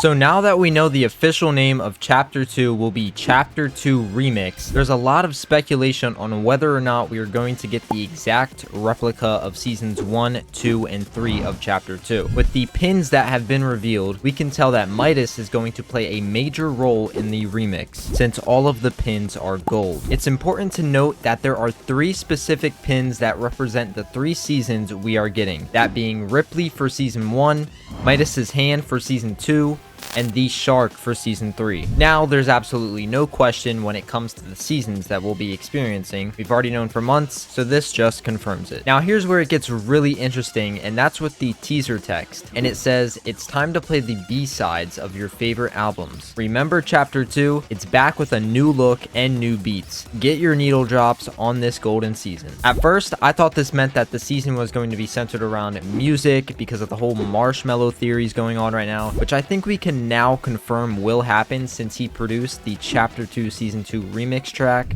So now that we know the official name of Chapter 2 will be Chapter 2 Remix, there's a lot of speculation on whether or not we are going to get the exact replica of Seasons 1, 2, and 3 of Chapter 2. With the pins that have been revealed, we can tell that Midas is going to play a major role in the remix, since all of the pins are gold. It's important to note that there are 3 specific pins that represent the 3 seasons we are getting, that being Ripley for Season 1, Midas's hand for Season 2, and the shark for Season 3. Now, there's absolutely no question when it comes to the seasons that we'll be experiencing. We've already known for months, so this just confirms it. Now, here's where it gets really interesting, and that's with the teaser text. And it says, it's time to play the B-sides of your favorite albums. Remember Chapter 2? It's back with a new look and new beats. Get your needle drops on this golden season. At first, I thought this meant that the season was going to be centered around music because of the whole marshmallow theories going on right now, which I think we can now confirm will happen since he produced the Chapter 2 Season 2 remix track.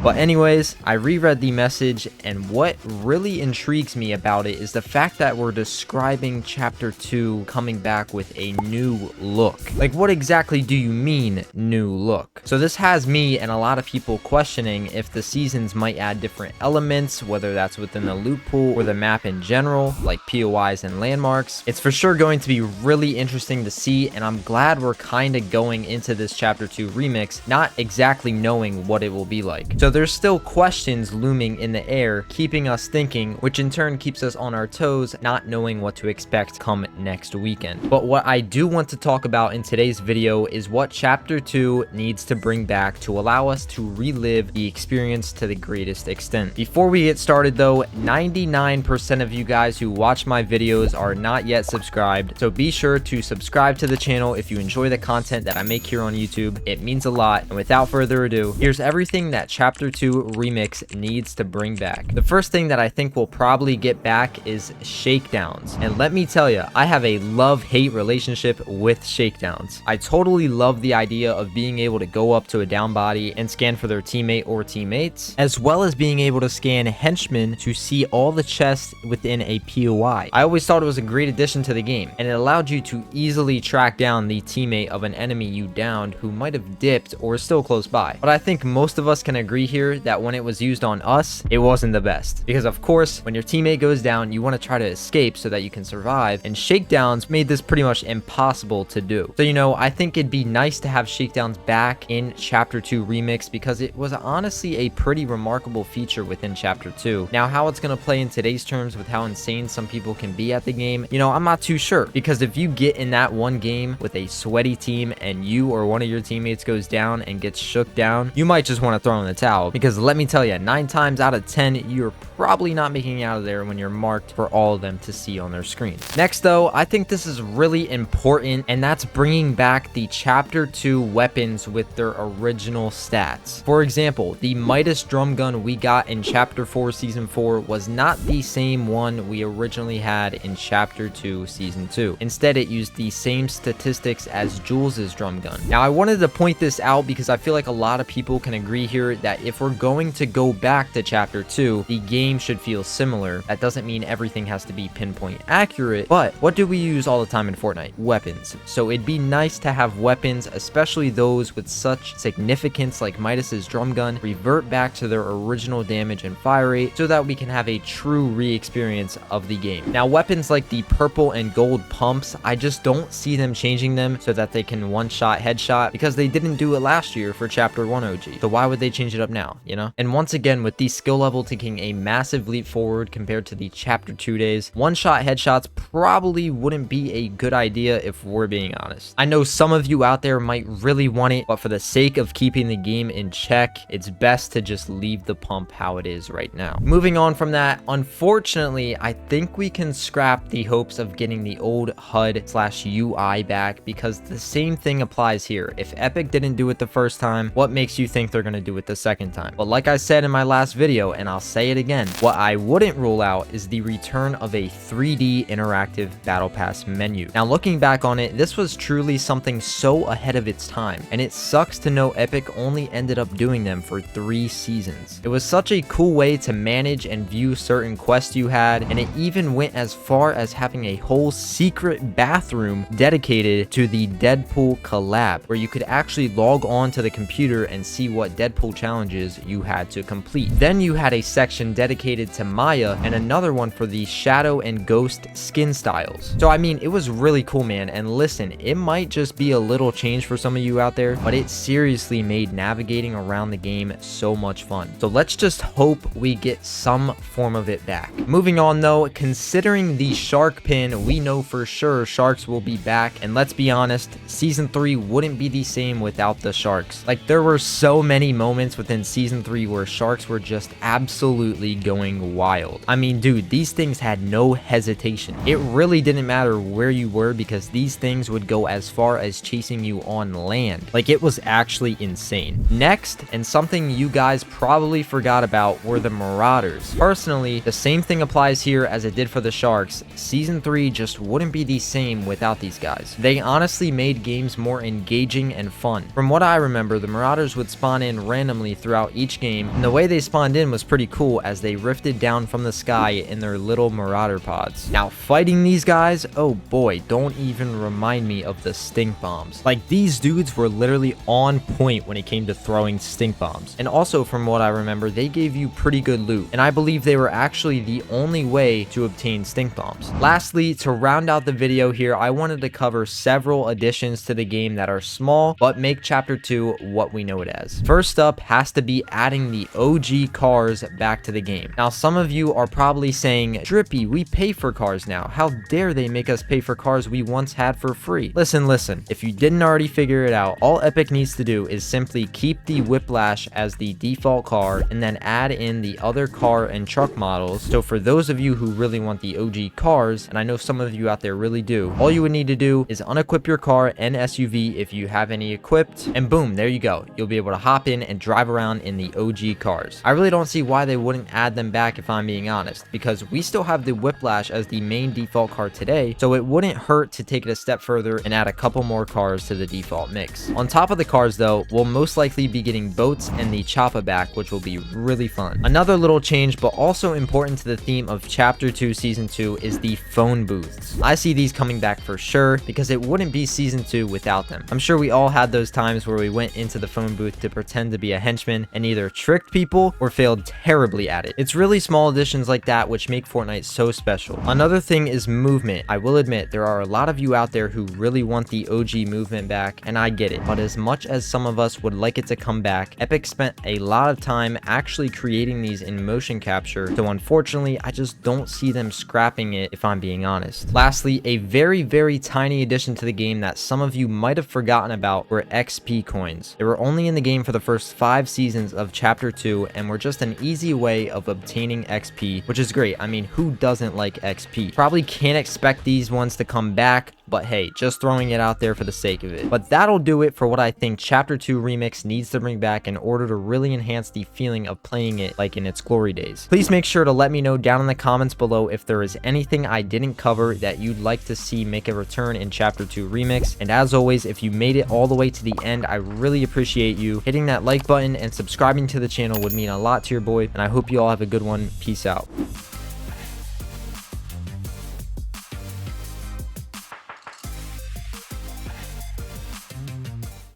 But anyways, I reread the message, and what really intrigues me about it is the fact that we're describing Chapter 2 coming back with a new look. Like, what exactly do you mean, new look? So this has me and a lot of people questioning if the seasons might add different elements, whether that's within the loot pool or the map in general, like POIs and landmarks. It's for sure going to be really interesting to see, and I'm glad we're kind of going into this Chapter 2 remix not exactly knowing what it will be like. So there's still questions looming in the air, keeping us thinking, which in turn keeps us on our toes, not knowing what to expect come next weekend. But what I do want to talk about in today's video is what Chapter 2 needs to bring back to allow us to relive the experience to the greatest extent. Before we get started though, 99% of you guys who watch my videos are not yet subscribed, so be sure to subscribe to the channel if you enjoy the content that I make here on YouTube. It means a lot, and without further ado, here's everything that Chapter 2 Remix needs to bring back. The first thing that I think we'll probably get back is shakedowns. And let me tell you, I have a love-hate relationship with shakedowns. I totally love the idea of being able to go up to a down body and scan for their teammate or teammates, as well as being able to scan henchmen to see all the chests within a POI. I always thought it was a great addition to the game, and it allowed you to easily track down the teammate of an enemy you downed who might have dipped or is still close by. But I think most of us can agree here that when it was used on us, it wasn't the best. Because of course, when your teammate goes down, you want to try to escape so that you can survive, and shakedowns made this pretty much impossible to do. So, you know, I think it'd be nice to have shakedowns back in Chapter 2 Remix because it was honestly a pretty remarkable feature within Chapter 2. Now, how it's going to play in today's terms with how insane some people can be at the game, you know, I'm not too sure. Because if you get in that one game with a sweaty team and you or one of your teammates goes down and gets shook down, you might just want to throw in the towel. Because let me tell you, 9 times out of 10, you're probably not making it out of there when you're marked for all of them to see on their screen. Next though, I think this is really important, and that's bringing back the Chapter 2 weapons with their original stats. For example, the Midas drum gun we got in Chapter 4 Season 4 was not the same one we originally had in Chapter 2 Season 2. Instead, it used the same statistics as Jules's drum gun. Now, I wanted to point this out because I feel like a lot of people can agree here that if we're going to go back to Chapter 2, the game should feel similar. That doesn't mean everything has to be pinpoint accurate, but what do we use all the time in Fortnite? Weapons. So it'd be nice to have weapons, especially those with such significance like Midas's drum gun, revert back to their original damage and fire rate so that we can have a true re-experience of the game. Now, weapons like the purple and gold pumps, I just don't see them changing them so that they can one-shot headshot, because they didn't do it last year for Chapter 1 OG. So why would they change it up now, you know? And once again, with the skill level taking a massive leap forward compared to the Chapter 2 days, one-shot headshots probably wouldn't be a good idea if we're being honest. I know some of you out there might really want it, but for the sake of keeping the game in check, it's best to just leave the pump how it is right now. Moving on from that, unfortunately, I think we can scrap the hopes of getting the old HUD/UI back, because the same thing applies here. If Epic didn't do it the first time, what makes you think they're going to do it the second second time. But like I said in my last video, and I'll say it again, what I wouldn't rule out is the return of a 3D interactive battle pass menu. Now looking back on it, this was truly something so ahead of its time, and it sucks to know Epic only ended up doing them for 3 seasons. It was such a cool way to manage and view certain quests you had, and it even went as far as having a whole secret bathroom dedicated to the Deadpool collab, where you could actually log on to the computer and see what Deadpool challenges you had to complete. Then you had a section dedicated to Maya and another one for the Shadow and Ghost skin styles. So I mean, it was really cool, man, and listen, it might just be a little change for some of you out there, but it seriously made navigating around the game so much fun. So let's just hope we get some form of it back. Moving on though, considering the shark pin, we know for sure sharks will be back, and let's be honest, season 3 wouldn't be the same without the sharks. Like, there were so many moments within season 3 where sharks were just absolutely going wild. I mean, dude, these things had no hesitation. It really didn't matter where you were because these things would go as far as chasing you on land. Like, it was actually insane. Next, and something you guys probably forgot about, were the Marauders. Personally, the same thing applies here as it did for the sharks. Season 3 just wouldn't be the same without these guys. They honestly made games more engaging and fun. From what I remember, the Marauders would spawn in randomly throughout each game, and the way they spawned in was pretty cool as they rifted down from the sky in their little Marauder pods. Now, fighting these guys, oh boy, don't even remind me of the stink bombs. Like, these dudes were literally on point when it came to throwing stink bombs. And also, from what I remember, they gave you pretty good loot, and I believe they were actually the only way to obtain stink bombs. Lastly, to round out the video here, I wanted to cover several additions to the game that are small but make chapter 2 what we know it as. First up has to be adding the OG cars back to the game. Now, some of you are probably saying, Drippy, we pay for cars now. How dare they make us pay for cars we once had for free? Listen, if you didn't already figure it out, all Epic needs to do is simply keep the Whiplash as the default car and then add in the other car and truck models. So for those of you who really want the OG cars, and I know some of you out there really do, all you would need to do is unequip your car and SUV if you have any equipped, and boom, there you go. You'll be able to hop in and drive around in the OG cars. I really don't see why they wouldn't add them back if I'm being honest, because we still have the Whiplash as the main default car today, so it wouldn't hurt to take it a step further and add a couple more cars to the default mix. On top of the cars though, we'll most likely be getting boats and the Choppa back, which will be really fun. Another little change, but also important to the theme of chapter 2 season 2, is the phone booths. I see these coming back for sure because it wouldn't be season 2 without them. I'm sure we all had those times where we went into the phone booth to pretend to be a henchman and either tricked people or failed terribly at it. It's really small additions like that which make Fortnite so special. Another thing is movement. I will admit there are a lot of you out there who really want the OG movement back, and I get it, but as much as some of us would like it to come back, Epic spent a lot of time actually creating these in motion capture, so unfortunately I just don't see them scrapping it if I'm being honest. Lastly, a very tiny addition to the game that some of you might have forgotten about were XP coins. They were only in the game for the first 5 seasons of chapter 2 and were just an easy way of obtaining XP, which is great. I mean, who doesn't like XP? Probably can't expect these ones to come back, but hey, just throwing it out there for the sake of it. But that'll do it for what I think chapter 2 remix needs to bring back in order to really enhance the feeling of playing it like in its glory days. Please make sure to let me know down in the comments below if there is anything I didn't cover that you'd like to see make a return in chapter 2 remix. And as always, if you made it all the way to the end, I really appreciate you. Hitting that like button and subscribing to the channel would mean a lot to your boy, and I hope you all have a good one. Peace out.